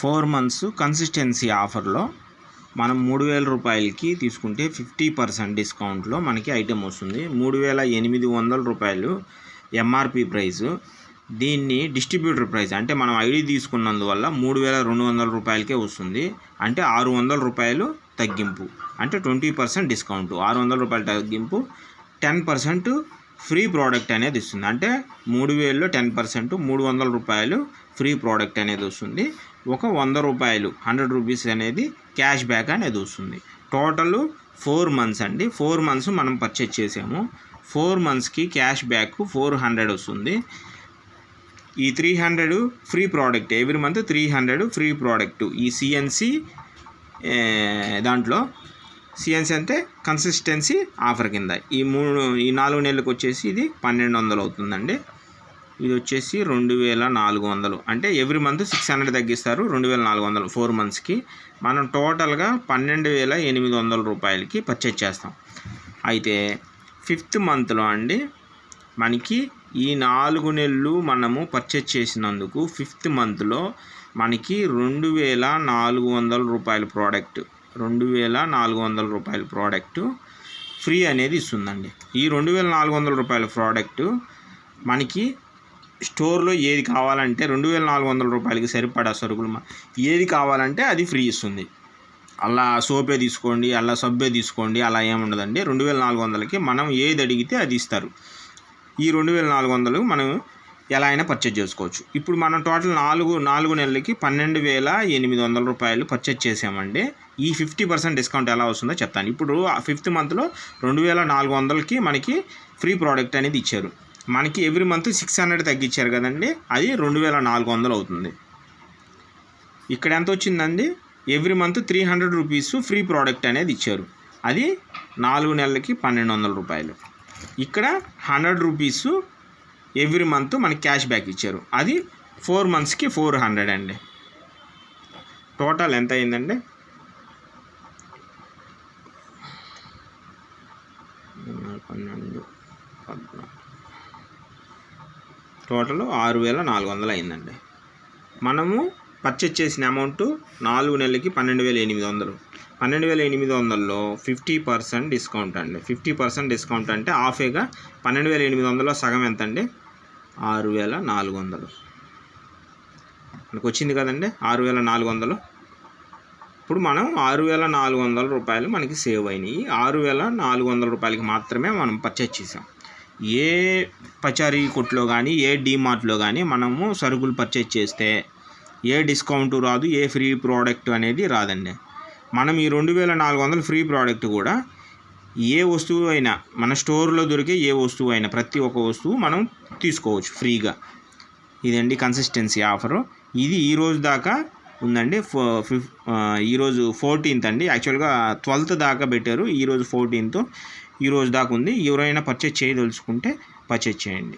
4 months consistency ఆఫర్లో మనం 3000 రూపాయలకి తీసుకుంటే 50% డిస్కౌంట్లో మనకి ఐటెం వస్తుంది. 3800 రూపాయలు ఎంఆర్పి ప్రైస్. దీన్ని డిస్ట్రిబ్యూటర్ ప్రైస్ అంటే మనం ఐడి తీసుకున్నందువల్ల 3200 రూపాయలకే వస్తుంది. అంటే 600 రూపాయలు తగ్గింపు, అంటే 20% డిస్కౌంట్. 600 రూపాయల తగ్గింపు, 10% ఫ్రీ ప్రోడక్ట్ అనేది ఇస్తుంది. అంటే 3000లో 10% 300 రూపాయలు ఫ్రీ ప్రోడక్ట్ అనేది వస్తుంది. ఒక 100 రూపాయలు 100 రూపీస్ అనేది క్యాష్ బ్యాక్ అనేది వస్తుంది. టోటల్ 4 months అండి. 4 months మనం పర్చేజ్ చేసాము. 4 monthsకి క్యాష్ బ్యాక్ 400 వస్తుంది. ఈ 300 free product, every month 300 free product. ఈ సిఎన్సి దాంట్లో సిఎన్సి అంటే కన్సిస్టెన్సీ ఆఫర్ కింద ఈ 4 నెలలకు వచ్చేసి ఇది 1200 అవుతుందండి. ఇది వచ్చేసి 2400. అంటే ఎవ్రీ మంత్ 600 తగ్గిస్తారు. 2400 4 monthsకి మనం టోటల్గా 12800 రూపాయలకి పర్చేజ్ చేస్తాం. అయితే 5th monthలో అండి మనకి ఈ 4 నెలలు మనము పర్చేజ్ చేసినందుకు 5th monthలో మనకి 2400 రూపాయల ప్రోడక్ట్, 2400 రూపాయల ప్రోడక్ట్ ఫ్రీ అనేది ఇస్తుందండి. ఈ 2400 రూపాయల ప్రోడక్ట్ మనకి స్టోర్లో ఏది కావాలంటే 2400 రూపాయలకి సరిపడా సరుకులు ఏది కావాలంటే అది ఫ్రీ ఇస్తుంది. అలా సోపే తీసుకోండి, అలా సబ్బే తీసుకోండి, అలా ఏముండదండి. 2400కి మనం ఏది అడిగితే అది ఇస్తారు. ఈ 2400 మనం ఎలా అయినా పర్చేజ్ చేసుకోవచ్చు. ఇప్పుడు మనం టోటల్ 4 నెలలకి 12800 రూపాయలు పర్చేజ్ చేసామండి. ఈ 50% డిస్కౌంట్ ఎలా వస్తుందో చెప్తాను. ఇప్పుడు 5th monthలో 2400కి మనకి ఫ్రీ ప్రోడక్ట్ అనేది ఇచ్చారు. మనకి ఎవ్రీ మంత్ 600 తగ్గించారు కదండి, అది 2400 అవుతుంది. ఇక్కడ ఎంత వచ్చిందండి? Every month 300 rupees free product అనేది ఇచ్చారు. అది 4 నెలలకి 1200 రూపాయలు. ఇక్కడ 100 రూపీస్ ఎవ్రీ మంత్ మనకి క్యాష్ బ్యాక్ ఇచ్చారు. అది 4 monthsకి 400 అండి. టోటల్ ఎంత అయిందండి? టోటల్ 6400 అయిందండి. మనము పర్చేజ్ చేసిన అమౌంట్ 4 నెలలకి 12800. 12800లో 50% డిస్కౌంట్ అండి. 50% డిస్కౌంట్ అంటే హాఫేగా 12800లో సగం ఎంత అండి? 6400 మనకు వచ్చింది కదండి. 6400. ఇప్పుడు మనం 6400 రూపాయలు మనకి సేవ్ అయినాయి. 6400 రూపాయలకి మాత్రమే మనం పర్చేజ్ చేసాం. ఏ పచారీ కొట్లో కానీ ఏ డీమార్ట్లో కానీ మనము సరుకులు పర్చేజ్ చేస్తే ఏ డిస్కౌంట్ రాదు, ఏ ఫ్రీ ప్రోడక్ట్ అనేది రాదండి. మనం ఈ 2400 ఫ్రీ ప్రోడక్ట్ కూడా ఏ వస్తువు అయినా మన స్టోర్లో దొరికే ఏ వస్తువు అయినా ప్రతి ఒక్క వస్తువు మనం తీసుకోవచ్చు ఫ్రీగా. ఇదండి కన్సిస్టెన్సీ ఆఫరు. ఇది ఈరోజు దాకా ఉందండి. ఈరోజు 14th అండి. యాక్చువల్గా 12th దాకా పెట్టారు. ఈరోజు 14th. ఈరోజు దాకా ఉంది. ఎవరైనా పర్చేజ్ చేయదలుచుకుంటే పర్చేజ్ చేయండి.